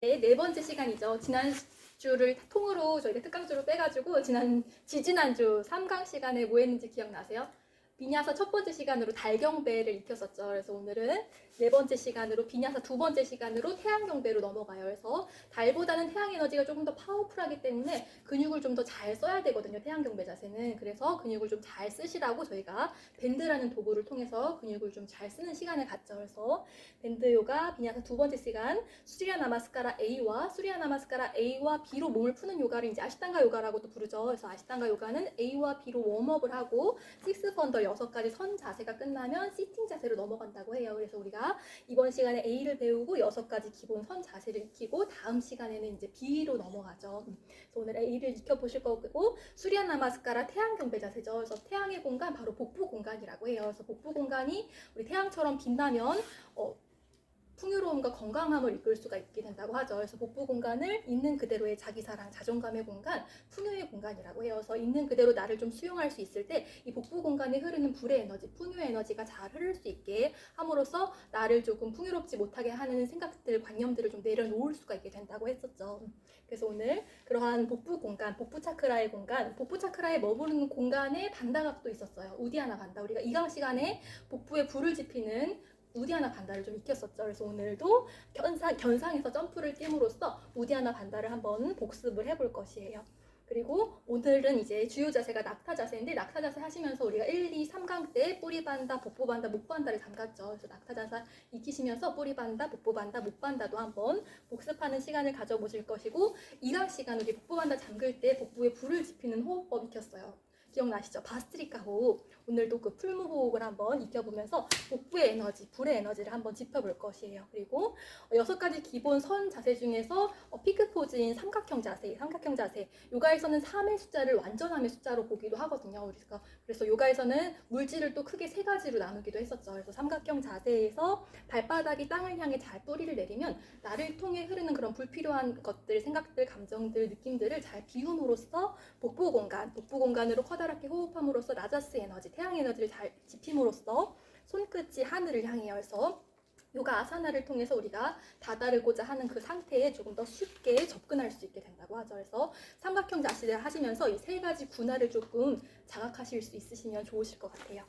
네 번째 시간이죠. 지난 주를 통으로 저희가 특강주로 빼가지고 지지난주 3강 시간에 뭐 했는지 기억나세요? 비냐사 첫 번째 시간으로 달경배를 익혔었죠. 그래서 오늘은 네 번째 시간으로 비냐사 두 번째 시간으로 태양경배로 넘어가요. 그래서 달보다는 태양 에너지가 조금 더 파워풀하기 때문에 근육을 좀 더 잘 써야 되거든요. 태양경배 자세는. 그래서 근육을 좀 잘 쓰시라고 저희가 밴드라는 도구를 통해서 근육을 좀 잘 쓰는 시간을 갖죠. 그래서 밴드 요가 비냐사 두 번째 시간 수리야 나마스카라 A와 B로 몸을 푸는 요가를 이제 아시탄가 요가라고도 부르죠. 그래서 아시탄가 요가는 A와 B로 웜업을 하고 식스 펀더 6가지 선 자세가 끝나면 시팅 자세로 넘어간다고 해요. 그래서 우리가 이번 시간에 A를 배우고 6가지 기본 선 자세를 익히고 다음 시간에는 이제 B로 넘어가죠. 그래서 오늘 A를 익혀보실 거고 수리야 나마스카라 태양 경배 자세죠. 그래서 태양의 공간 바로 복부 공간이라고 해요. 그래서 복부 공간이 우리 태양처럼 빛나면 풍요로움과 건강함을 이끌 수가 있게 된다고 하죠. 그래서 복부 공간을 있는 그대로의 자기사랑, 자존감의 공간, 풍요의 공간이라고 해요. 그래서 있는 그대로 나를 좀 수용할 수 있을 때 이 복부 공간에 흐르는 불의 에너지, 풍요의 에너지가 잘 흐를 수 있게 함으로써 나를 조금 풍요롭지 못하게 하는 생각들, 관념들을 좀 내려놓을 수가 있게 된다고 했었죠. 그래서 오늘 그러한 복부 공간, 복부 차크라의 공간, 복부 차크라에 머무르는 공간에 반다각도 있었어요. 우디아나 반다. 우리가 2강 시간에 복부에 불을 지피는 우디아나 반다를 좀 익혔었죠. 그래서 오늘도 견상에서 점프를 띄움으로써 우디아나 반다를 한번 복습을 해볼 것이에요. 그리고 오늘은 이제 주요 자세가 낙타 자세인데 낙타 자세 하시면서 우리가 1, 2, 3강 때 뿌리 반다, 복부 반다, 목 반다를 담갔죠. 그래서 낙타 자세 익히시면서 뿌리 반다, 복부 반다, 목 반다도 한번 복습하는 시간을 가져보실 것이고 2강 시간 우리 복부 반다 잠글 때 복부에 불을 지피는 호흡법 익혔어요. 기억나시죠? 바스트리카 호흡. 오늘도 그 풀무 호흡을 한번 익혀보면서 복부의 에너지, 불의 에너지를 한번 짚어볼 것이에요. 그리고 6가지 기본 선 자세 중에서 피크 포즈인 삼각형 자세. 요가에서는 3의 숫자를 완전함의 숫자로 보기도 하거든요. 그래서 요가에서는 물질을 또 크게 3가지로 나누기도 했었죠. 그래서 삼각형 자세에서 발바닥이 땅을 향해 잘 뿌리를 내리면 나를 통해 흐르는 그런 불필요한 것들, 생각들, 감정들, 느낌들을 잘 비움으로써 복부 공간으로 커다랗게 호흡함으로써 라자스 에너지, 태양 에너지를 잘 지킴으로써 손끝이 하늘을 향해요. 그래서 요가 아사나를 통해서 우리가 다다르고자 하는 그 상태에 조금 더 쉽게 접근할 수 있게 된다고 하죠. 그래서 삼각형 자세를 하시면서 이 3가지 군화를 조금 자각하실 수 있으시면 좋으실 것 같아요.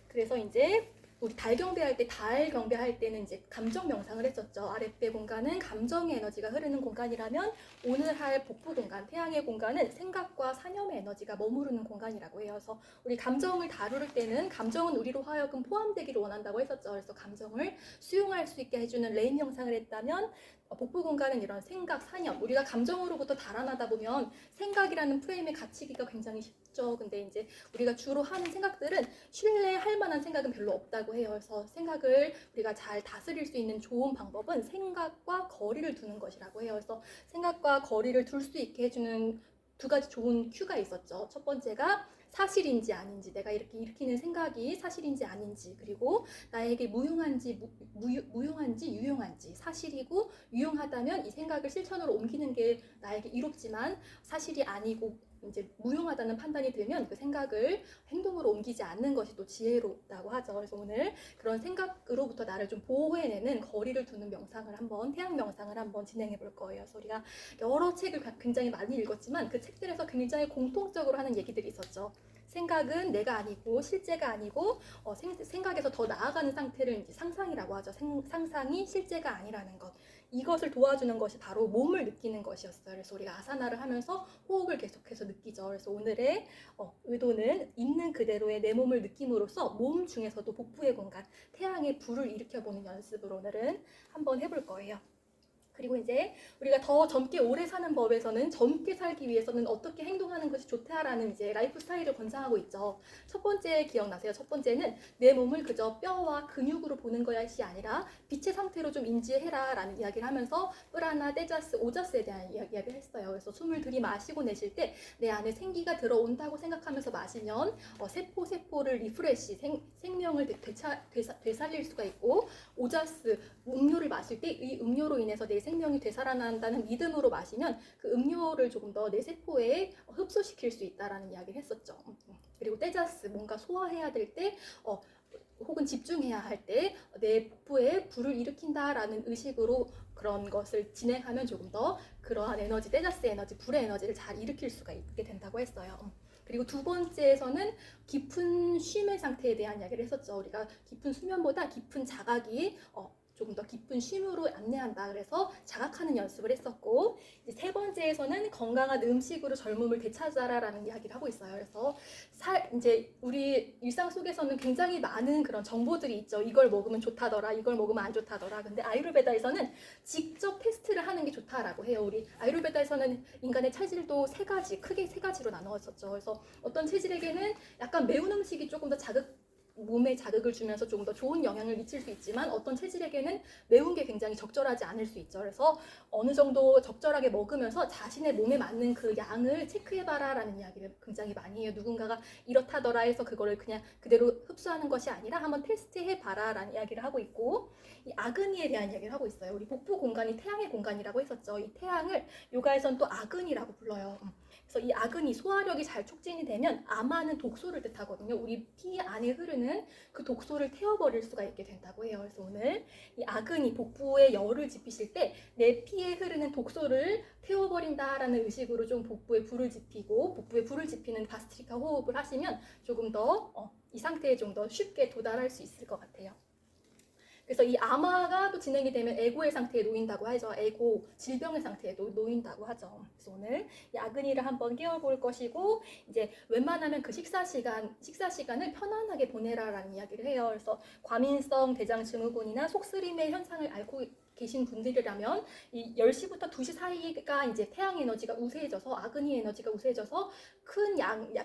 그래서 이제 우리 달 경배할 때는 이제 감정 명상을 했었죠. 아랫배 공간은 감정의 에너지가 흐르는 공간이라면 오늘 할 복부 공간, 태양의 공간은 생각과 사념의 에너지가 머무르는 공간이라고 해요. 그래서 우리 감정을 다룰 때는 감정은 우리로 하여금 포함되기를 원한다고 했었죠. 그래서 감정을 수용할 수 있게 해주는 레인 명상을 했다면 복부 공간은 이런 생각, 사념, 우리가 감정으로부터 달아나다 보면 생각이라는 프레임에 갇히기가 굉장히 쉽죠. 근데 이제 우리가 주로 하는 생각들은 신뢰할 만한 생각은 별로 없다고 해요. 그래서 생각을 우리가 잘 다스릴 수 있는 좋은 방법은 생각과 거리를 두는 것이라고 해요. 그래서 생각과 거리를 둘 수 있게 해주는 2가지 좋은 큐가 있었죠. 첫 번째가 사실인지 아닌지, 내가 이렇게 일으키는 생각이 사실인지 아닌지, 그리고 나에게 무용한지 유용한지, 사실이고 유용하다면 이 생각을 실천으로 옮기는 게 나에게 이롭지만 사실이 아니고 이제 무용하다는 판단이 들면 그 생각을 행동으로 옮기지 않는 것이 또 지혜롭다고 하죠. 그래서 오늘 그런 생각으로부터 나를 좀 보호해내는 거리를 두는 명상을 한번, 태양 명상을 한번 진행해 볼 거예요. 그래서 우리가 여러 책을 굉장히 많이 읽었지만 그 책들에서 굉장히 공통적으로 하는 얘기들이 있었죠. 생각은 내가 아니고 실제가 아니고 생각에서 더 나아가는 상태를 이제 상상이라고 하죠. 상상이 실제가 아니라는 것. 이것을 도와주는 것이 바로 몸을 느끼는 것이었어요. 그래서 우리가 아사나를 하면서 호흡을 계속해서 느끼죠. 그래서 오늘의 의도는 있는 그대로의 내 몸을 느낌으로써 몸 중에서도 복부의 공간, 태양의 불을 일으켜보는 연습을 오늘은 한번 해볼 거예요. 그리고 이제 우리가 더 젊게 오래 사는 법에서는 젊게 살기 위해서는 어떻게 행동하는 것이 좋다라는 이제 라이프 스타일을 권장하고 있죠. 첫 번째 기억나세요? 첫 번째는 내 몸을 그저 뼈와 근육으로 보는 것이 아니라 빛의 상태로 좀 인지해라 라는 이야기를 하면서 프라나, 떼자스, 오자스에 대한 이야기를 했어요. 그래서 숨을 들이마시고 내쉴 때 내 안에 생기가 들어온다고 생각하면서 마시면 세포를 리프레시, 생명을 되살릴 수가 있고, 오자스, 음료를 마실 때 이 음료로 인해서 내 생명이 되살아난다는 믿음으로 마시면 그 음료를 조금 더 내 세포에 흡수시킬 수 있다라는 이야기를 했었죠. 그리고 떼자스, 뭔가 소화해야 될 때 혹은 집중해야 할 때 내 복부에 불을 일으킨다라는 의식으로 그런 것을 진행하면 조금 더 그러한 에너지, 테자스 에너지, 불의 에너지를 잘 일으킬 수가 있게 된다고 했어요. 그리고 두 번째에서는 깊은 쉼의 상태에 대한 이야기를 했었죠. 우리가 깊은 수면보다 깊은 자각이 조금 더 깊은 쉼으로 안내한다. 그래서 자각하는 연습을 했었고, 이제 세 번째에서는 건강한 음식으로 젊음을 되찾아라라는 이야기를 하고 있어요. 그래서 이제 우리 일상 속에서는 굉장히 많은 그런 정보들이 있죠. 이걸 먹으면 좋다더라, 이걸 먹으면 안 좋다더라. 근데 아유르베다에서는 직접 테스트를 하는 게 좋다라고 해요. 우리 아유르베다에서는 인간의 체질도 크게 세 가지로 나누었었죠. 그래서 어떤 체질에게는 약간 매운 음식이 조금 더 몸에 자극을 주면서 조금 더 좋은 영향을 미칠 수 있지만 어떤 체질에게는 매운 게 굉장히 적절하지 않을 수 있죠. 그래서 어느 정도 적절하게 먹으면서 자신의 몸에 맞는 그 양을 체크해봐라라는 이야기를 굉장히 많이 해요. 누군가가 이렇다더라 해서 그거를 그냥 그대로 흡수하는 것이 아니라 한번 테스트해봐라라는 이야기를 하고 있고, 이 아그니에 대한 이야기를 하고 있어요. 우리 복부 공간이 태양의 공간이라고 했었죠. 이 태양을 요가에선 또 아그니라고 불러요. 그래서 이 아그니, 소화력이 잘 촉진이 되면 아마는 독소를 뜻하거든요. 우리 피 안에 흐르는 그 독소를 태워버릴 수가 있게 된다고 해요. 그래서 오늘 이 아그니, 복부에 열을 지피실 때 내 피에 흐르는 독소를 태워버린다라는 의식으로 좀 복부에 불을 지피고, 복부에 불을 지피는 바스트리카 호흡을 하시면 조금 더 이 상태에 좀 더 쉽게 도달할 수 있을 것 같아요. 그래서 이 아마가 또 진행이 되면 에고의 상태에 놓인다고 하죠. 에고, 질병의 상태에 놓인다고 하죠. 그래서 오늘 이 아그니를 한번 깨워볼 것이고, 이제 웬만하면 그 식사 시간을 편안하게 보내라라는 이야기를 해요. 그래서 과민성 대장 증후군이나 속쓰림의 현상을 앓고 계신 분들이라면 이 10시부터 2시 사이가 이제 태양 에너지가 우세해져서, 아그니 에너지가 우세해져서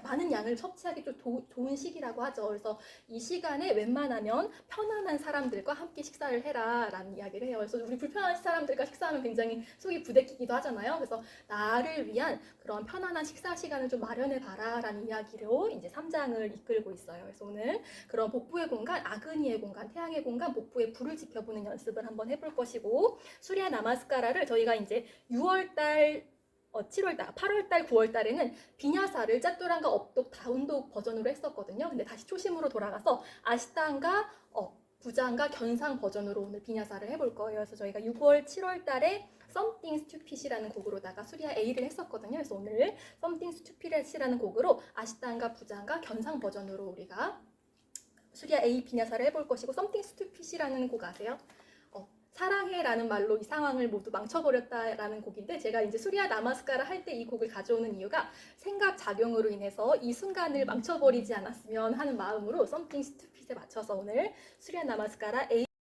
많은 양을 섭취하기 좀 좋은 시기라고 하죠. 그래서 이 시간에 웬만하면 편안한 사람들과 함께 식사를 해라라는 이야기를 해요. 그래서 우리 불편한 사람들과 식사하면 굉장히 속이 부대끼기도 하잖아요. 그래서 나를 위한 그런 편안한 식사 시간을 좀 마련해봐라라는 이야기로 이제 3장을 이끌고 있어요. 그래서 오늘 그런 복부의 공간, 아그니의 공간, 태양의 공간, 복부의 불을 지켜보는 연습을 한번 해볼 것이고, 수리아 나마스카라를 저희가 이제 6월달 7월달, 8월달, 9월달에는 비냐사를 짜뚜랑과 업독, 다운독 버전으로 했었거든요. 근데 다시 초심으로 돌아가서 아시탄과 부장과 견상 버전으로 오늘 비냐사를 해볼 거예요. 그래서 저희가 6월, 7월달에 Something Stupid이라는 곡으로다가 수리아 A를 했었거든요. 그래서 오늘 Something Stupid이라는 곡으로 아시탄과 부장과 견상 버전으로 우리가 수리아 A 비냐사를 해볼 것이고, Something Stupid이라는 곡 아세요? 사랑해라는 말로 이 상황을 모두 망쳐버렸다라는 곡인데, 제가 이제 수리아 나마스카라 할 때 이 곡을 가져오는 이유가 생각 작용으로 인해서 이 순간을 망쳐버리지 않았으면 하는 마음으로 Something Stupid에 맞춰서 오늘 수리아 나마스카라 A